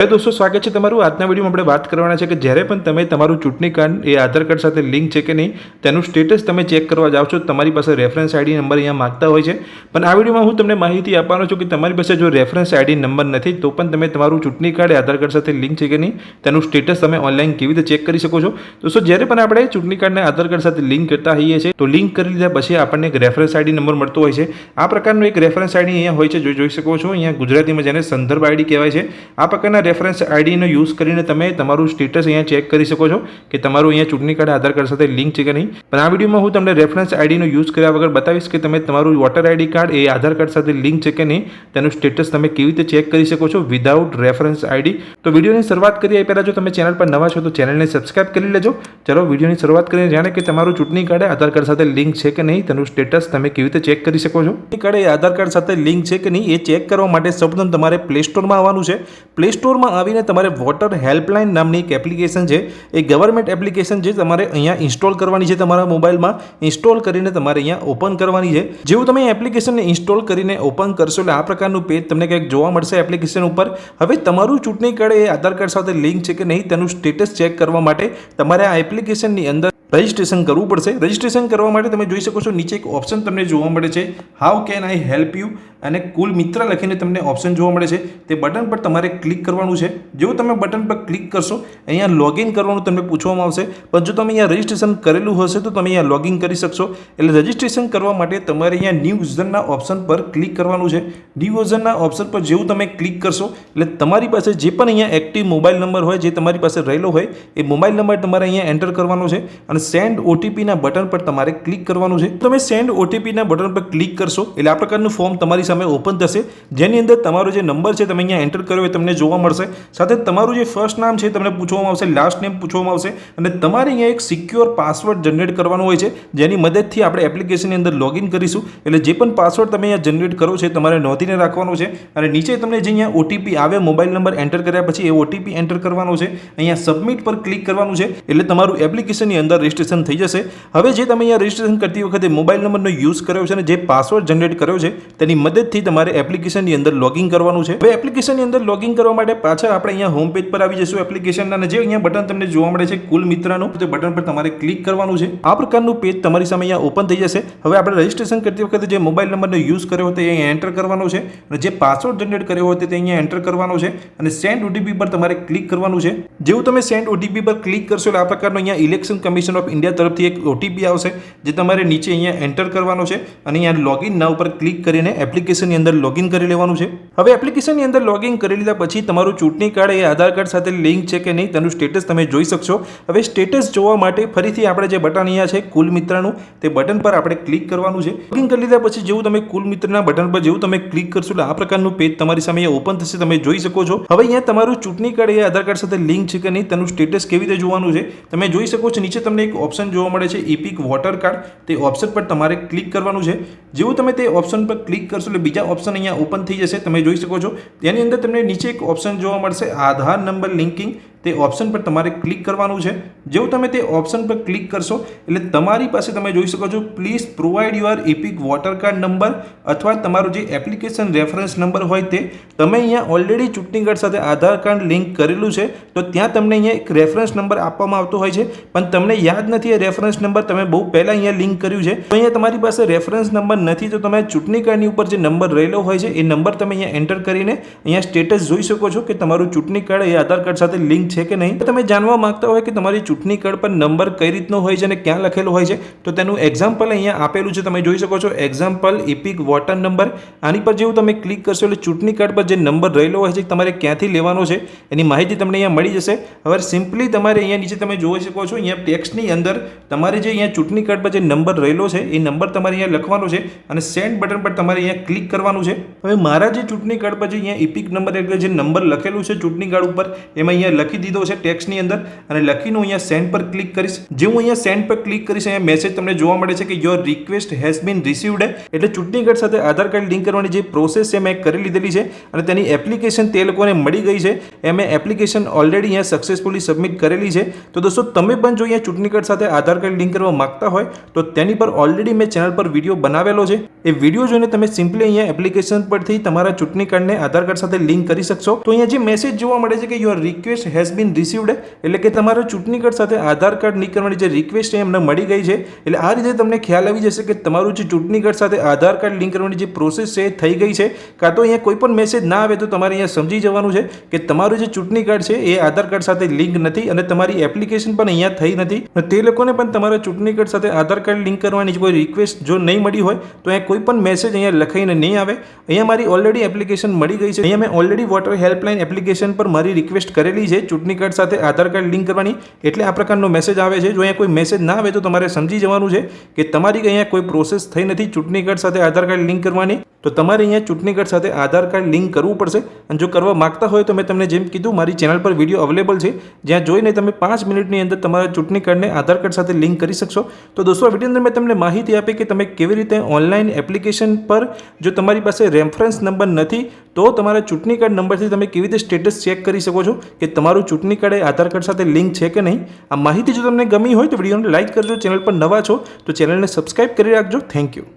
दोस्तों स्वागत है तमारू આજના વિડિયોમાં આપણે વાત કરવાના છે કે જ્યારે પણ તમે તમારું ચૂંટણી કાર્ડ એ આધાર કાર્ડ સાથે લિંક છે કે નહીં તેનું સ્ટેટસ તમે ચેક કરવા જાવ છો તમારી પાસે રેફરન્સ આઈડી નંબર અહીંયા માંગતા હોય છે પણ આ વિડિયોમાં હું તમને માહિતી આપવાનો છું કે તમારી પાસે જો રેફરન્સ આઈડી નંબર નથી તો પણ તમે તમારું ચૂંટણી કાર્ડ આધાર કાર્ડ સાથે લિંક છે કે નહીં તેનું સ્ટેટસ તમે ઓનલાઈન કેવી રીતે ચેક કરી શકો છો દોસ્તો જ્યારે પણ આપણે ચૂંટણી કાર્ડને આધાર કાર્ડ સાથે લિંક કરતા હોઈએ છીએ તો લિંક કરી લીધા પછી આપણને એક રેફરન્સ આઈડી નંબર મળતો હોય છે આ પ્રકારનો એક રેફરન્સ આઈડી અહીંયા હોય છે જોઈ શકો છો અહીંયા ગુજરાતીમાં જેને સંદર્ભ આઈડી કહેવાય છે આ પ્રકારના રેફરન્સ આઈડીનો યુઝ કરીને તમે તમારું સ્ટેટસ અહીંયા ચેક કરી શકો છો કે તમારું અહીંયા ચૂંટણી કાર્ડ આધાર કાર્ડ સાથે લિંક છે કે નહીં પણ આ વિડીયોમાં હું તમને રેફરન્સ આઈડીનો યુઝ કર્યા વગર બતાવીશ કે તમે તમારું વોટર આઈડી કાર્ડ એ આધાર કાર્ડ સાથે લિંક છે કે નહીં તેનું સ્ટેટસ તમે કેવી રીતે ચેક કરી શકો છો વિધાઉટ રેફરન્સ આઈડી તો વિડીયોની શરૂઆત કરીએ એ પહેલાં જો તમે ચેનલ પર નવા છો તો ચેનલને સબસ્ક્રાઇબ કરી લેજો ચલો વિડીયોની શરૂઆત કરીને જાણે કે તમારું ચૂંટણી કાર્ડ આધાર કાર્ડ સાથે લિંક છે કે નહીં તેનું સ્ટેટસ તમે કેવી રીતે ચેક કરી શકો છો ચૂંટણી કાર્ડ એ આધાર કાર્ડ સાથે લિંક છે કે નહીં એ ચેક કરવા માટે સૌપ્રથમ તમારે પ્લે સ્ટોરમાં આવવાનું છે પ્લે સ્ટોરમાં આવીને તમારે વોટર હેલ્પલાઇન નામની એક એપ્લિકેશન છે એ ગવર્મેન્ટ એપ્લિકેશન છે તમારે અહીંયા ઇન્સ્ટોલ કરવાની છે તમારા મોબાઈલમાં ઇન્સ્ટોલ કરીને તમારે અહીંયા ઓપન કરવાની છે જેવું તમે એપ્લિકેશનને ઇન્સ્ટોલ કરીને ઓપન કરશો એટલે આ પ્રકારનું પેજ તમને કંઈક જોવા મળશે એપ્લિકેશન ઉપર હવે તમારું ચૂંટણી કાર્ડ એ આધાર કાર્ડ સાથે લિંક છે કે નહીં તેનું સ્ટેટસ ચેક કરવા માટે તમારે આ એપ્લિકેશનની અંદર રજિસ્ટ્રેશન કરવું પડશે રજિસ્ટ્રેશન કરવા માટે તમે જોઈ શકો છો નીચે એક ઓપ્શન તમને જોવા મળે છે how can I help you અને કુલ મિત્ર લખીને તમને ઓપ્શન જોવા મળે છે તે બટન પર તમારે ક્લિક કરવાનું છે જેવું તમે બટન પર ક્લિક કરશો અહીંયા લોગિન કરવાનું તમને પૂછવામાં આવશે પણ જો તમે અહીંયા રજિસ્ટ્રેશન કરેલું હશે તો તમે અહીંયા લોગિન કરી શકશો એટલે રજિસ્ટ્રેશન કરવા માટે તમારે અહીંયા ન્યૂ યુઝરના ઓપ્શન પર ક્લિક કરવાનું છે ન્યૂ યુઝરના ઓપ્શન પર જેવું તમે ક્લિક કરશો એટલે તમારી પાસે જે પણ અહીંયા એક્ટિવ મોબાઈલ નંબર હોય જે તમારી પાસે રહેલો હોય એ મોબાઈલ નંબર તમારે અહીંયા એન્ટર કરવાનો છે અને સેન્ડ ઓટીપીના બટન પર તમારે ક્લિક કરવાનું છે તમે સેન્ડ ઓટીપીના બટન પર ક્લિક કરશો એટલે આ પ્રકારનું ફોર્મ તમારી સામે ઓપન થશે જેની અંદર તમારો જે નંબર છે તમે અહીંયા એન્ટર કર્યો એ તમને જોવા મળશે સાથે તમારું જે ફર્સ્ટ નામ છે તમને પૂછવામાં આવશે લાસ્ટ નેમ પૂછવામાં આવશે અને તમારે અહીંયા એક સિક્યોર પાસવર્ડ જનરેટ કરવાનો હોય છે જેની મદદથી આપણે એપ્લિકેશનની અંદર લોગિન કરીશું એટલે જે પણ પાસવર્ડ તમે અહીંયા જનરેટ કરો છે તમારે નોંધીને રાખવાનો છે અને નીચે તમને જે અહીંયા ઓટીપી આવે મોબાઈલ નંબર એન્ટર કર્યા પછી એ ઓટીપી એન્ટર કરવાનો છે અહીંયા સબમિટ પર ક્લિક કરવાનું છે એટલે તમારું એપ્લિકેશનની અંદર રજિસ્ટ્રેશન થઈ જશે હવે જે તમે અહીંયા રજિસ્ટ્રેશન કરતી વખતે મોબાઈલ નંબરનો યુઝ કર્યો છે અને જે પાસવર્ડ જનરેટ કર્યો છે તેની મદદથી તમારે એપ્લિકેશનની અંદર લોગિન કરવાનું છે હવે એપ્લિકેશનની અંદર લોગિન કરવા માટે પાછા આપણે અહીંયા હોમ પેજ પર આવી જઈશું એપ્લિકેશનના અને જે અહીંયા બટન તમને જોવા મળે છે કુલ મિત્રનું તે બટન પર તમારે ક્લિક કરવાનું છે આ પ્રકારનું પેજ તમારી સામે અહીંયા ઓપન થઈ જશે હવે આપણે રજિસ્ટ્રેશન કરતી વખતે જે મોબાઈલ નંબરનો યુઝ કર્યો હતો એ અહીંયા એન્ટર કરવાનો છે અને જે પાસવર્ડ જનરેટ કર્યો હોય તે અહીંયા એન્ટર કરવાનો છે અને સેન્ડ ઓટીપી પર તમારે ક્લિક કરવાનું છે જેવું તમે સેન્ડ ઓટીપી પર ક્લિક કરશો એટલે આ પ્રકારનો અહીંયા ઇલેક્શન કમિશન ઓફ ઇન્ડિયા તરફથી એક ઓટીપી આવશે જે તમારે નીચે અહીંયા એન્ટર કરવાનો છે અને અહીંયા લોગિન નાવ પર ક્લિક કરીને એપ્લિકેશનની અંદર લોગિન કરી લેવાનું છે હવે એપ્લિકેશનની અંદર લોગિન કરી લીધા પછી તમારું ચૂંટણી કાર્ડ એ આધાર કાર્ડ સાથે લિંક છે કે નહીં તેનું સ્ટેટસ તમે જોઈ શકશો હવે સ્ટેટસ જોવા માટે ફરીથી આપણે જે બટન અહીંયા છે કુલ મિત્રનું તે બટન પર આપણે ક્લિક કરવાનું છે લોગિન કરી લીધા પછી જેવું તમે કુલ મિત્રના બટન પર જેવું તમે ક્લિક કરશો એટલે આ પ્રકારનું પેજ તમારી સામે અહીંયા ઓપન થશે તમે જોઈ શકો છો હવે અહીંયા તમારું ચૂંટણી કાર્ડ એ આધાર કાર્ડ સાથે લિંક છે કે નહીં તેનું સ્ટેટસ કેવી રીતે જોવાનું છે તમે જોઈ શકો છો નીચે તમને એક ઓપ્શન જોવા મળે છે ઇપિક વોટર કાર્ડ તે ઓપ્શન પર તમારે ક્લિક કરવાનું છે જેવું તમે તે ઓપ્શન પર ક્લિક કરશો એટલે બીજા ઓપ્શન અહીંયા ઓપન થઈ જશે તમે જોઈ શકો છો તેની અંદર તમને નીચે એક ઓપ્શન જોવા મળશે આધાર નંબર લિંકિંગ તે ઓપ્શન પર તમારે ક્લિક કરવાનું છે જેવું તમે તે ઓપ્શન પર ક્લિક કરશો એટલે તમારી પાસે તમે જોઈ શકો છો please provide your EPIC water card number અથવા તમારું જે એપ્લિકેશન રેફરન્સ નંબર હોય તે તમે અહીંયા ઓલરેડી ચૂંટણી કાર્ડ સાથે આધાર કાર્ડ લિંક કરેલું છે તો ત્યાં તમને અહીંયા એક રેફરન્સ નંબર આપવામાં આવતો હોય છે પણ તમને યાદ નથી એ રેફરન્સ નંબર તમે બહુ પહેલાં અહીંયા લિંક કર્યું છે તો અહીંયા તમારી પાસે રેફરન્સ નંબર નથી તો તમે ચૂંટણી કાર્ડની ઉપર જે નંબર રહેલો હોય છે એ નંબર તમે અહીંયા એન્ટર કરીને અહીંયા સ્ટેટસ જોઈ શકો છો કે તમારું ચૂંટણી કાર્ડ એ આધાર કાર્ડ સાથે લિંક છે કે નહીં તમે જાણવા માંગતા હોય કે તમારી ચૂંટણી કાર્ડ પર નંબર કઈ રીતનો હોય છે અને ક્યાં લખેલો હોય છે તો તેનું એક્ઝામ્પલ અહીંયા આપેલું છે તમે જોઈ શકો છો એક્ઝામ્પલ ઇપિક વોટર નંબર આની પર જેવું તમે ક્લિક કરશો એટલે ચૂંટણી કાર્ડ પર જે નંબર રહેલો હોય છે તમારે ક્યાંથી લેવાનો છે એની માહિતી તમને અહીંયા મળી જશે હવે સિમ્પલી તમારે અહીંયા નીચે તમે જોઈ શકો છો અહીંયા ટેક્સ્ટની અંદર તમારે જે અહીંયા ચૂંટણી કાર્ડ પર જે નંબર રહેલો છે એ નંબર તમારે અહીંયા લખવાનો છે અને સેન્ડ બટન પર તમારે અહીંયા ક્લિક કરવાનું છે હવે મારા જે ચૂંટણી કાર્ડ પર જે અહીંયા ઇપિક નંબર એટલે જે નંબર લખેલું છે ચૂંટણી કાર્ડ ઉપર એમાં અહીંયા લખી લખી દીધો છે ટેક્સ્ટની અંદર અને લખીને હું અહીંયા સેન્ડ પર ક્લિક કરીશ. જે હું અહીંયા સેન્ડ પર ક્લિક કરીશ અહીંયા મેસેજ તમને જોવા મળે છે કે your request has been received, એટલે ચૂંટણી કાર્ડ સાથે આધાર કાર્ડ લિંક કરવાની જે પ્રોસેસ છે મેં કરી લીધેલી છે અને તેની એપ્લિકેશન તે લોકોને મળી ગઈ છે. એ મેં એપ્લિકેશન ઓલરેડી અહીંયા સક્સેસફુલી સબમિટ કરેલી છે. તો દોસ્તો તમે પણ જો અહીંયા ચૂંટણી કાર્ડ સાથે આધાર કાર્ડ લિંક કરવા માંગતા હોય તો તેની પર ઓલરેડી મેં ચેનલ પર વિડીયો બનાવેલો છે. એ વિડીયો જોઈને તમે સિમ્પલી અહીંયા એપ્લિકેશન પરથી તમારા ચૂંટણી કાર્ડને આધાર કાર્ડ સાથે લિંક કરી શકશો. તો અહીંયા જે મેસેજ જોવા મળે છે કે your request has been received, એટલે કે તમારા ચૂંટણી કાર્ડ સાથે આધાર કાર્ડ લિંક કરવાની જે રિક્વેસ્ટ છે એમને મળી ગઈ છે. એટલે આ રીતે તમને ખ્યાલ આવી જશે કે તમારું જે ચૂંટણી કાર્ડ સાથે આધાર કાર્ડ લિંક કરવાની જે પ્રોસેસ છે એ થઈ ગઈ છે. કાં તો અહીંયા કોઈ પણ મેસેજ ના આવે તો તમારે અહીંયા સમજી જવાનું છે કે તમારું જે ચૂંટણી કાર્ડ છે એ આધાર કાર્ડ સાથે લિંક નથી અને તમારી એપ્લિકેશન પણ અહીંયા થઈ નથી. તે લોકોને પણ તમારા ચૂંટણી કાર્ડ સાથે આધાર કાર્ડ લિંક કરવાની કોઈ રિક્વેસ્ટ જો નહીં મળી હોય તો અહીંયા કોઈ પણ મેસેજ અહીંયા લખાઈને નહીં આવે. અહીંયા મારી ઓલરેડી એપ્લિકેશન મળી ગઈ છે. અહીંયા મેં ઓલરેડી વોટર હેલ્પલાઇન એપ્લિકેશન પર મારી રિક્વેસ્ટ કરેલી છે ચૂંટણી કાર્ડ સાથે આધાર કાર્ડ લિંક કરવાની, એટલે આ પ્રકારનો મેસેજ આવે છે. જો અહીંયા કોઈ મેસેજ ના આવે તો તમારે સમજી જવાનું છે કે તમારી અહીંયા કોઈ પ્રોસેસ થઈ નથી ચૂંટણી કાર્ડ સાથે આધાર કાર્ડ લિંક કરવાની. તો તમારે અહીંયા ચૂંટણી કાર્ડ સાથે આધાર કાર્ડ લિંક કરવું પડશે. અને જો કરવા માંગતા હોય તો મેં તમને જેમ કીધું મારી ચેનલ પર વિડીયો અવેલેબલ છે જ્યાં જોઈને તમે 5 મિનિટની અંદર તમારા ચૂંટણી કાર્ડને આધાર કાર્ડ સાથે લિંક કરી શકશો. તો દોસ્તો આ વિડીયોની અંદર મેં તમને માહિતી આપી કે તમે કેવી રીતે ઓનલાઈન એપ્લિકેશન પર જો તમારી પાસે રેફરન્સ નંબર નથી તો તમારા ચૂંટણી કાર્ડ નંબરથી તમે કેવી રીતે સ્ટેટસ ચેક કરી શકો છો કે તમારું ચૂંટણી કાર્ડ એ આધાર કાર્ડ સાથે લિંક છે કે નહીં. આ માહિતી જો તમને ગમી હોય તો વિડીયોને લાઇક કરજો. ચેનલ પર નવા છો તો ચેનલને સબસ્ક્રાઇબ કરી રાખજો. Thank you.